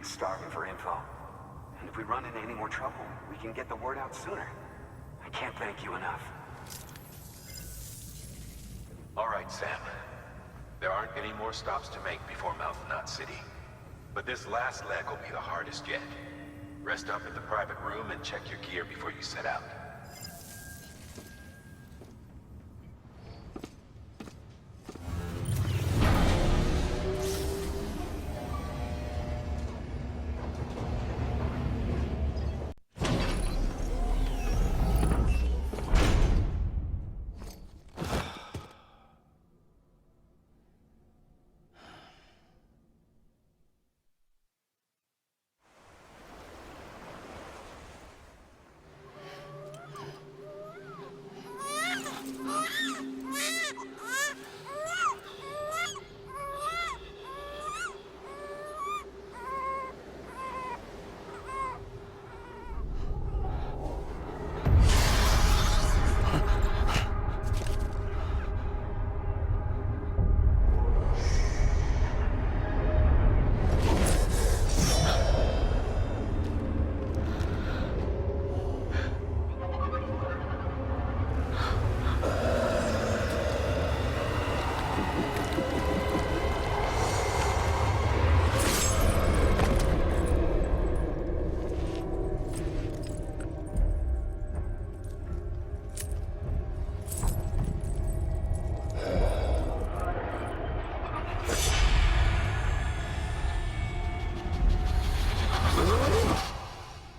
Starving for info. And if we run into any more trouble, we can get the word out sooner. I can't thank you enough. All right, Sam. There aren't any more stops to make before Mountain Knot City. But this last leg will be the hardest yet. Rest up at the private room and check your gear before you set out.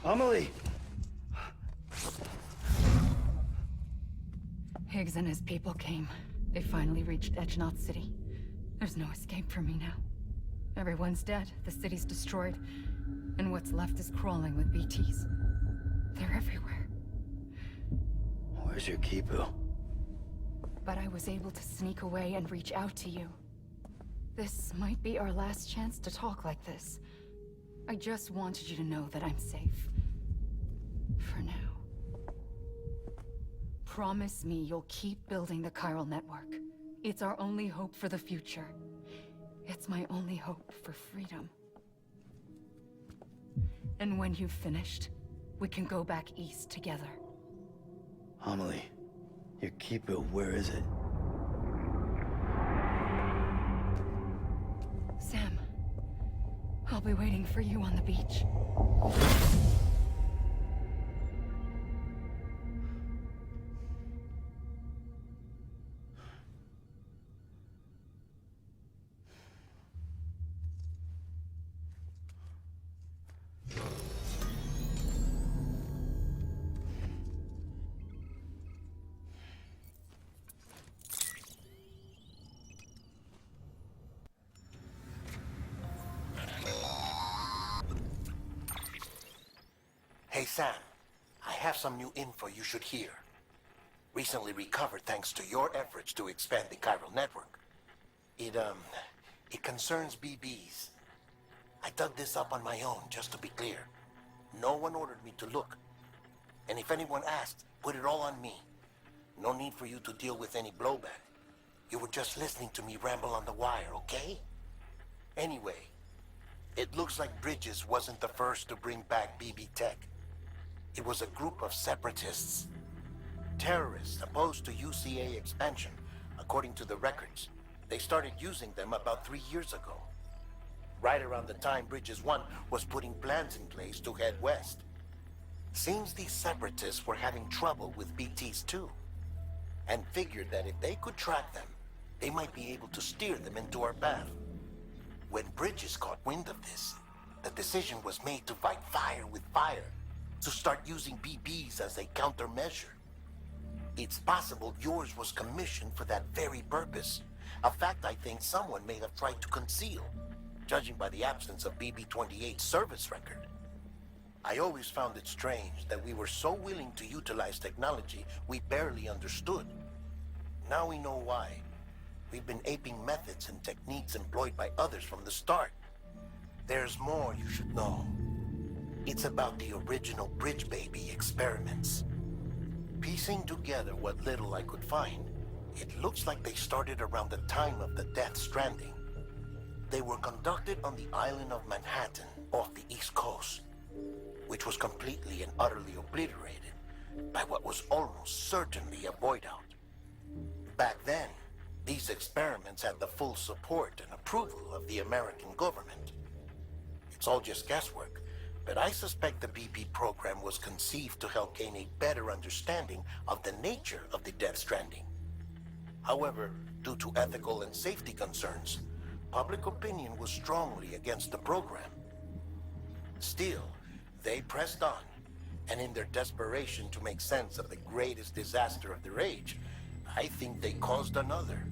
Amelie! Higgs and his people came. They finally reached Edge-Knot City. There's no escape for me now. Everyone's dead, the city's destroyed, and what's left is crawling with BTs. They're everywhere. Where's your Kipu? But I was able to sneak away and reach out to you. This might be our last chance to talk like this. I just wanted you to know that I'm safe. For now. Promise me you'll keep building the chiral network. It's our only hope for the future. It's my only hope for freedom. And when you've finished, we can go back east together. Amelie, your Kipu, where is it? Sam, I'll be waiting for you on the beach. Hey Sam, I have some new info you should hear. Recently recovered thanks to your efforts to expand the chiral network. It concerns BBs. I dug this up on my own, just to be clear. No one ordered me to look. And if anyone asked, put it all on me. No need for you to deal with any blowback. You were just listening to me ramble on the wire, okay? Anyway, it looks like Bridges wasn't the first to bring back BB tech. It was a group of separatists. Terrorists opposed to UCA expansion, according to the records. They started using them about 3 years ago. Right around the time Bridges 1 was putting plans in place to head west. Seems these separatists were having trouble with BTs too, and figured that if they could track them, they might be able to steer them into our path. When Bridges caught wind of this, the decision was made to fight fire with fire, to start using BBs as a countermeasure. It's possible yours was commissioned for that very purpose, a fact I think someone may have tried to conceal, judging by the absence of BB-28's service record. I always found it strange that we were so willing to utilize technology we barely understood. Now we know why. We've been aping methods and techniques employed by others from the start. There's more you should know. It's about the original Bridge Baby experiments. Piecing together what little I could find, it looks like they started around the time of the Death Stranding. They were conducted on the island of Manhattan off the East Coast, which was completely and utterly obliterated by what was almost certainly a void out. Back then, these experiments had the full support and approval of the American government. It's all just guesswork, but I suspect the BP program was conceived to help gain a better understanding of the nature of the Death Stranding. However, due to ethical and safety concerns, public opinion was strongly against the program. Still, they pressed on, and in their desperation to make sense of the greatest disaster of their age, I think they caused another.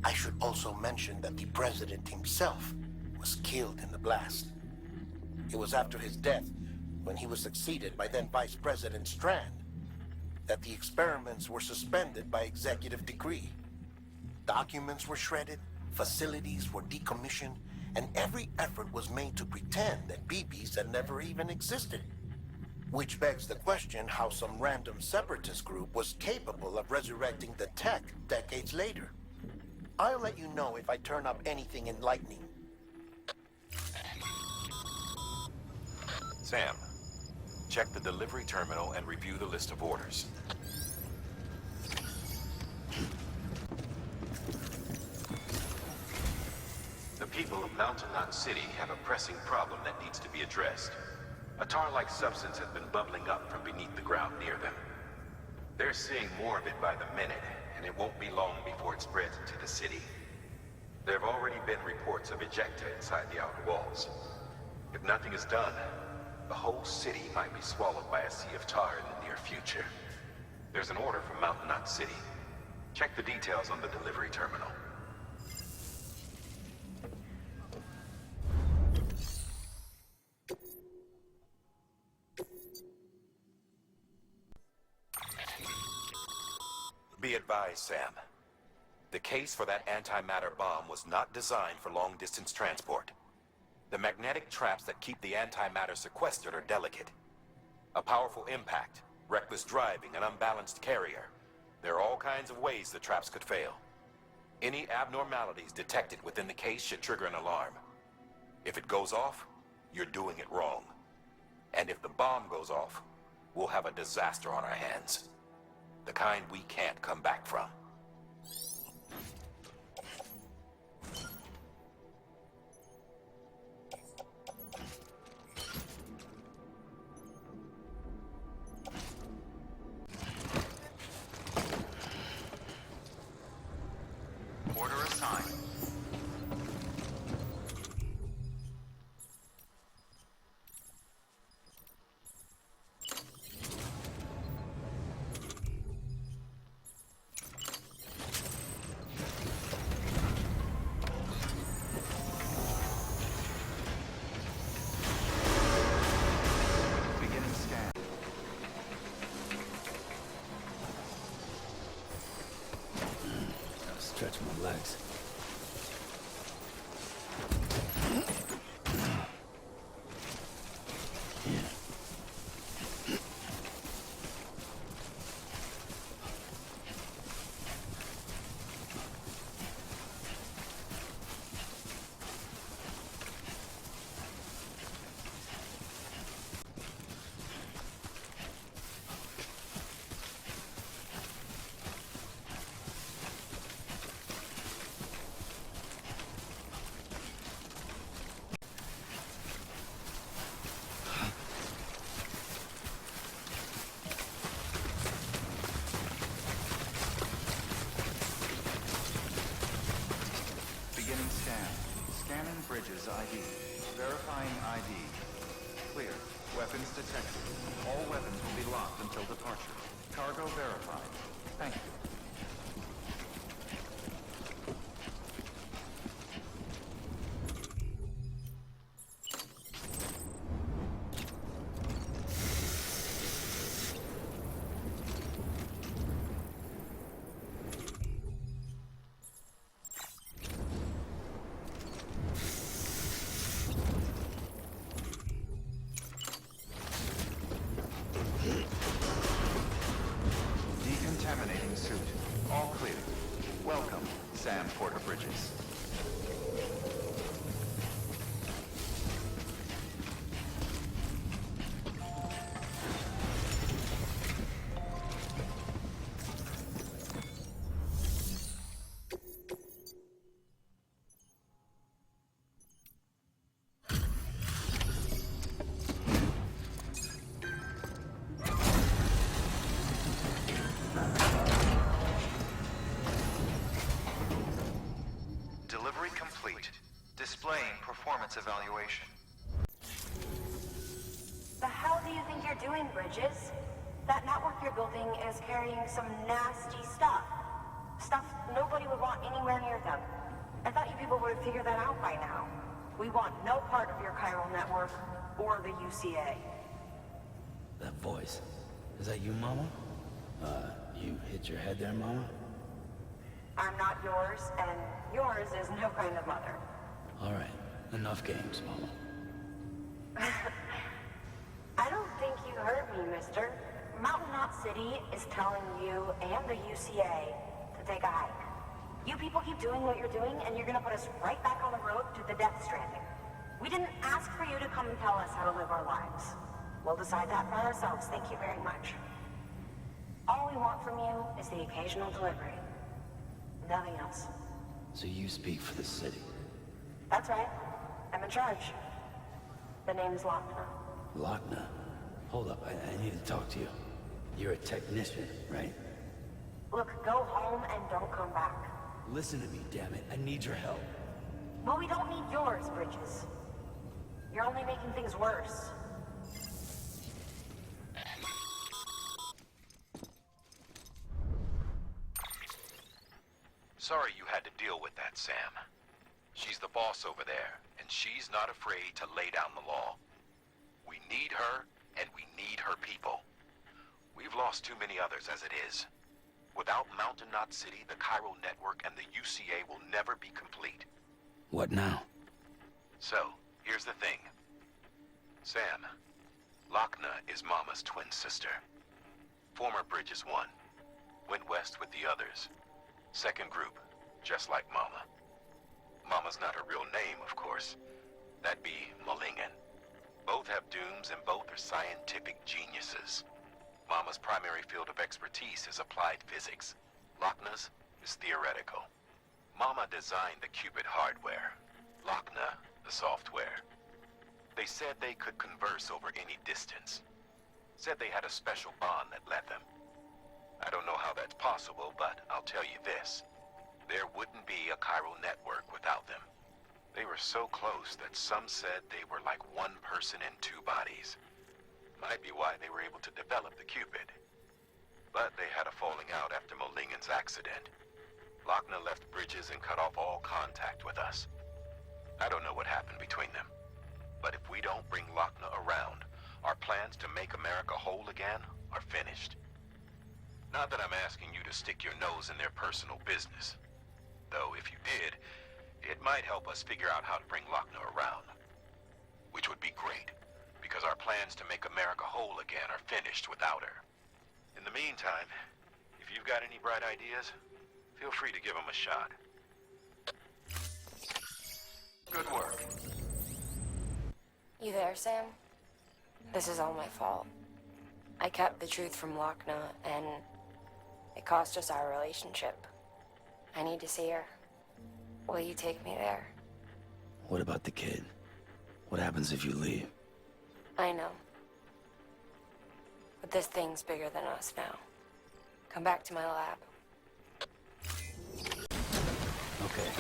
I should also mention that the president himself was killed in the blast. It was after his death, when he was succeeded by then Vice President Strand, that the experiments were suspended by executive decree. Documents were shredded, facilities were decommissioned, and every effort was made to pretend that BBs had never even existed. Which begs the question how some random separatist group was capable of resurrecting the tech decades later. I'll let you know if I turn up anything enlightening. Sam, check the delivery terminal and review the list of orders. The people of Mountain Knot City have a pressing problem that needs to be addressed. A tar-like substance has been bubbling up from beneath the ground near them. They're seeing more of it by the minute, and it won't be long before it spreads into the city. There have already been reports of ejecta inside the outer walls. If nothing is done, the whole city might be swallowed by a sea of tar in the near future. There's an order from Mountain Knot City. Check the details on the delivery terminal. Be advised, Sam. The case for that antimatter bomb was not designed for long-distance transport. The magnetic traps that keep the antimatter sequestered are delicate. A powerful impact, reckless driving, an unbalanced carrier. There are all kinds of ways the traps could fail. Any abnormalities detected within the case should trigger an alarm. If it goes off, you're doing it wrong. And if the bomb goes off, we'll have a disaster on our hands. The kind we can't come back from. Order assigned. Beginning scan. Gotta stretch my legs. Beginning scan. Scanning bridges ID. Verifying ID. Clear. Weapons detected. All weapons will be locked until departure. Cargo verified. Thank you. Decontaminating suit. All clear. Welcome, Sam Porter Bridges. its evaluation. The hell do you think you're doing, Bridges? That network you're building is carrying some nasty stuff. Stuff nobody would want anywhere near them. I thought you people would have figured that out by now. We want no part of your chiral network or the UCA. That voice. Is that you, Mama? You hit your head there, Mama? I'm not yours, and yours is no kind of mother. All right. Enough games, Mama. I don't think you heard me, mister. Mountain Knot City is telling you and the UCA to take a hike. You people keep doing what you're doing, and you're gonna put us right back on the road to the death stranding. We didn't ask for you to come and tell us how to live our lives. We'll decide that for ourselves, thank you very much. All we want from you is the occasional delivery. Nothing else. So you speak for the city. That's right. I'm in charge. The name's Lochner. Lochner? Hold up, I need to talk to you. You're a technician, right? Look, go home and don't come back. Listen to me, damn it. I need your help. Well, we don't need yours, Bridges. You're only making things worse. Sorry you had to deal with that, Sam. She's the boss over there, and she's not afraid to lay down the law. We need her, and we need her people. We've lost too many others as it is. Without Mountain Knot City, the chiral network and the UCA will never be complete. What now? So, here's the thing. Sam, Lochner is Mama's twin sister. Former Bridges 1. Went west with the others. Second group, just like Mama. Mama's not her real name, of course. That'd be Malingen. Both have dooms and both are scientific geniuses. Mama's primary field of expertise is applied physics. Lochner's is theoretical. Mama designed the Cupid hardware. Lochner, the software. They said they could converse over any distance. Said they had a special bond that led them. I don't know how that's possible, but I'll tell you this. There wouldn't be a chiral network without them. They were so close that some said they were like one person in two bodies. Might be why they were able to develop the Cupid. But they had a falling out after Molingen's accident. Lochner left Bridges and cut off all contact with us. I don't know what happened between them. But if we don't bring Lochner around, our plans to make America whole again are finished. Not that I'm asking you to stick your nose in their personal business. Though if you did, it might help us figure out how to bring Lochner around. Which would be great, because our plans to make America whole again are finished without her. In the meantime, if you've got any bright ideas, feel free to give them a shot. Good work. You there, Sam? This is all my fault. I kept the truth from Lochner, and it cost us our relationship. I need to see her. Will you take me there? What about the kid? What happens if you leave? I know. But this thing's bigger than us now. Come back to my lab. Okay.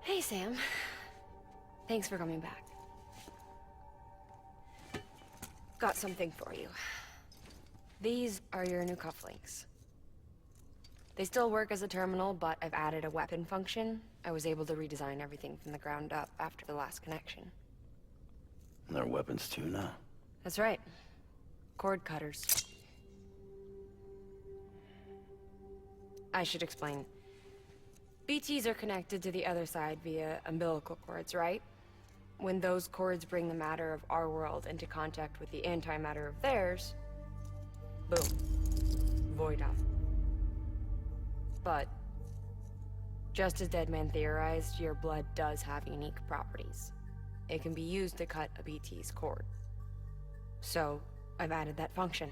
Hey, Sam. Thanks for coming back. Got something for you. These are your new cufflinks. They still work as a terminal, but I've added a weapon function. I was able to redesign everything from the ground up after the last connection. And they're weapons too now. That's right. Cord cutters. I should explain. BTs are connected to the other side via umbilical cords, right? When those cords bring the matter of our world into contact with the antimatter of theirs, boom. Void up. But, just as Deadman theorized, your blood does have unique properties. it can be used to cut a BT's cord. So, I've added that function.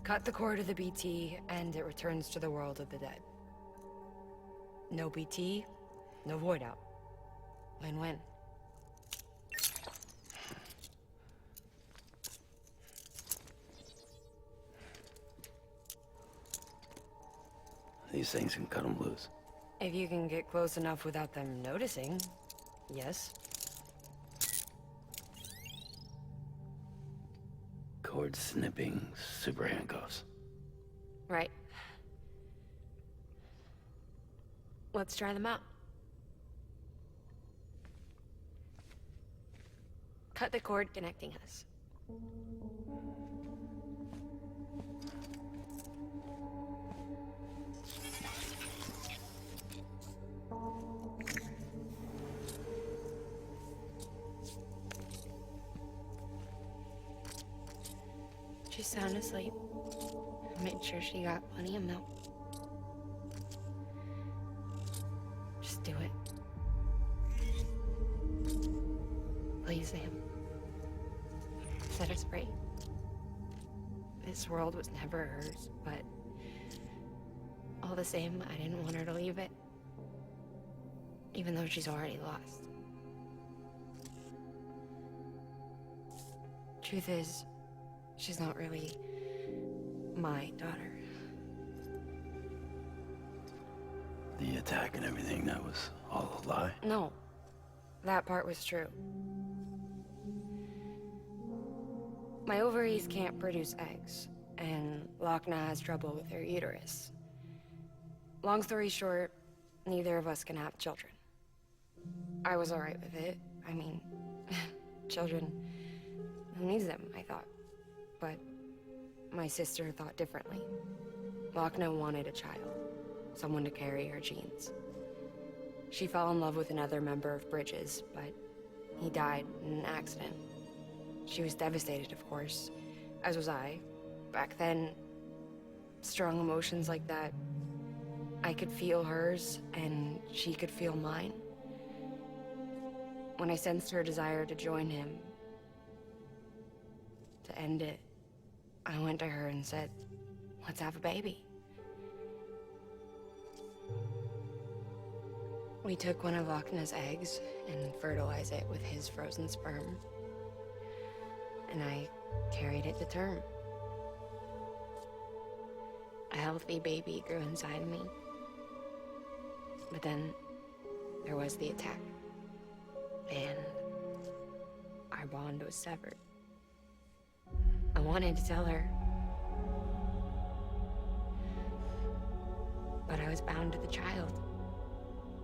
Cut the cord of the BT, and it returns to the world of the dead. No BT, no void out. Win-win. These things can cut them loose. If you can get close enough without them noticing, yes. Cord snipping super handcuffs. Right. Let's try them out. Cut the cord connecting us. She's sound asleep. I made sure she got plenty of milk. Just do it. Please, Sam. Set us free. This world was never hers, but all the same, I didn't want her to leave it. Even though she's already lost. Truth is, she's not really my daughter. The attack and everything, that was all a lie? No, that part was true. My ovaries can't produce eggs, and Lochna has trouble with her uterus. Long story short, neither of us can have children. I was alright with it. I mean, children, who needs them, I thought. But my sister thought differently. Lochna wanted a child, someone to carry her genes. She fell in love with another member of Bridges, but he died in an accident. She was devastated, of course, as was I. Back then, strong emotions like that, I could feel hers, and she could feel mine. When I sensed her desire to join him, to end it, I went to her and said, let's have a baby. We took one of Lochna's eggs and fertilized it with his frozen sperm. And I carried it to term. A healthy baby grew inside me. But then there was the attack. And our bond was severed. I wanted to tell her, but I was bound to the child.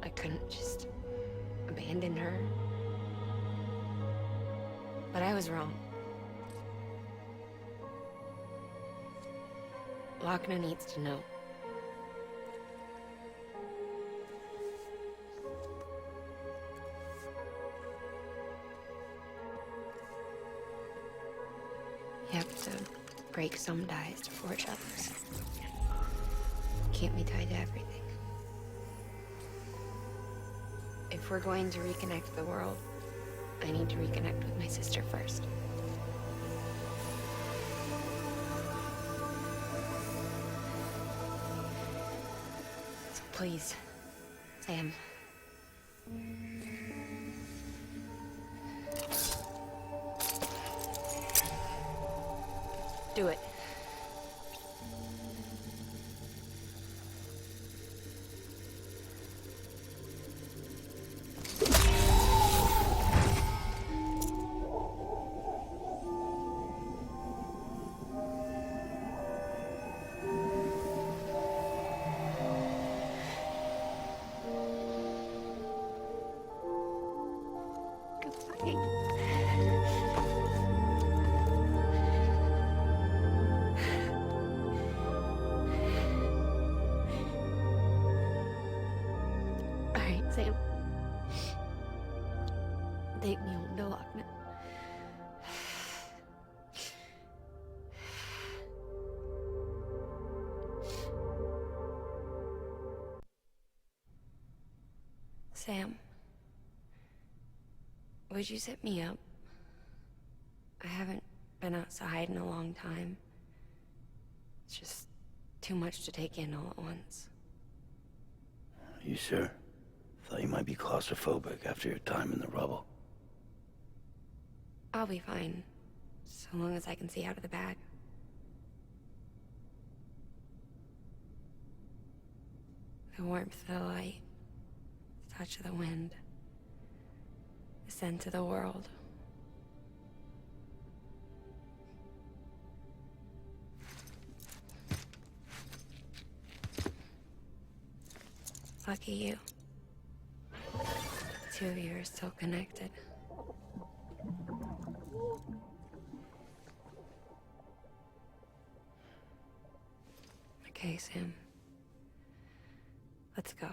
I couldn't just abandon her. But I was wrong. Lochna needs to know. You have to break some ties to forge others. Can't be tied to everything. If we're going to reconnect the world, I need to reconnect with my sister first. So please, Sam. Do it. Sam. Take me home to Lochna. Sam, Would you set me up? I haven't been outside in a long time. It's just too much to take in all at once. You sure? Thought you might be claustrophobic after your time in the rubble. I'll be fine, so long as I can see out of the bag. The warmth of the light, the touch of the wind, the scent of the world. Lucky you. The two of you are still connected. Okay, Sam. Let's go.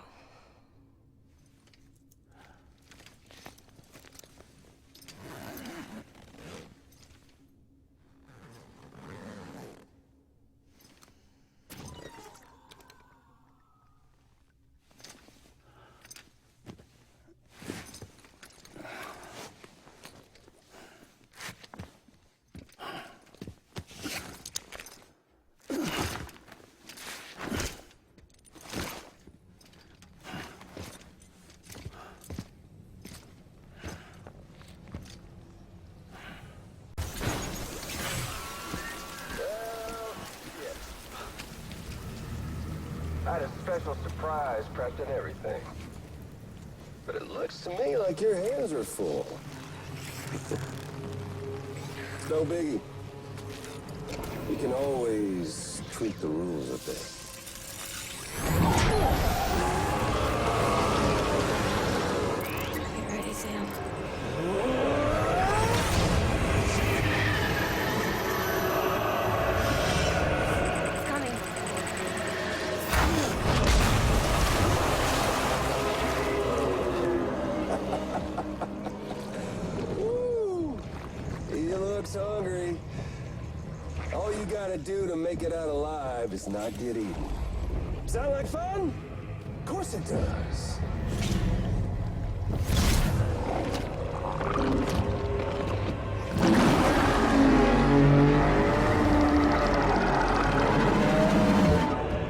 I had a special surprise prepped and everything. But it looks to me like your hands are full. No biggie. You can always tweak the rules a bit. You ready, Sam? It's coming. Woo! He looks hungry. All you gotta do to make it out alive is not get eaten. Sound like fun? Of course it does.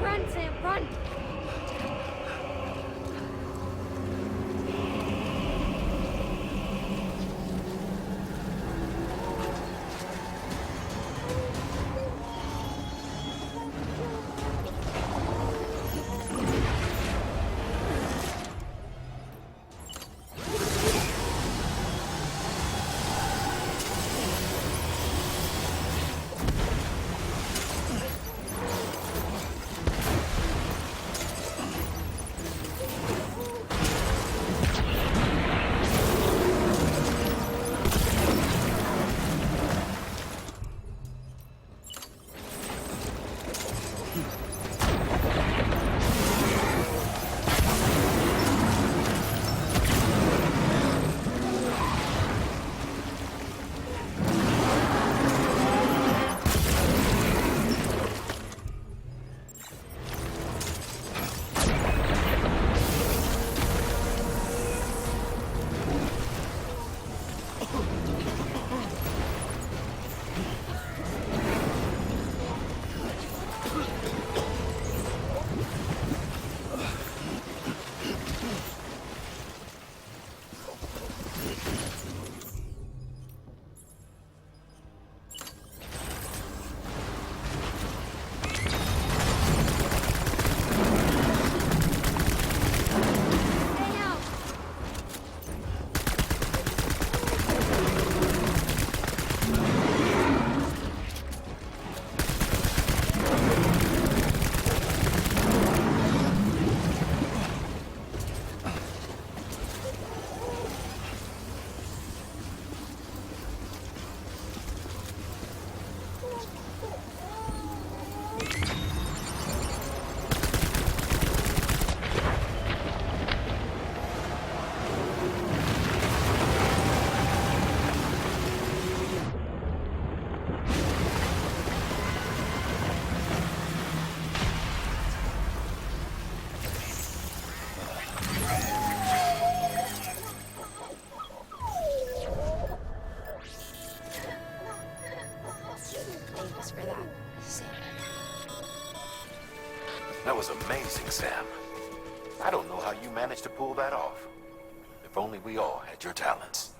Run, Sam, run! That was amazing, Sam. I don't know how you managed to pull that off. If only we all had your talents.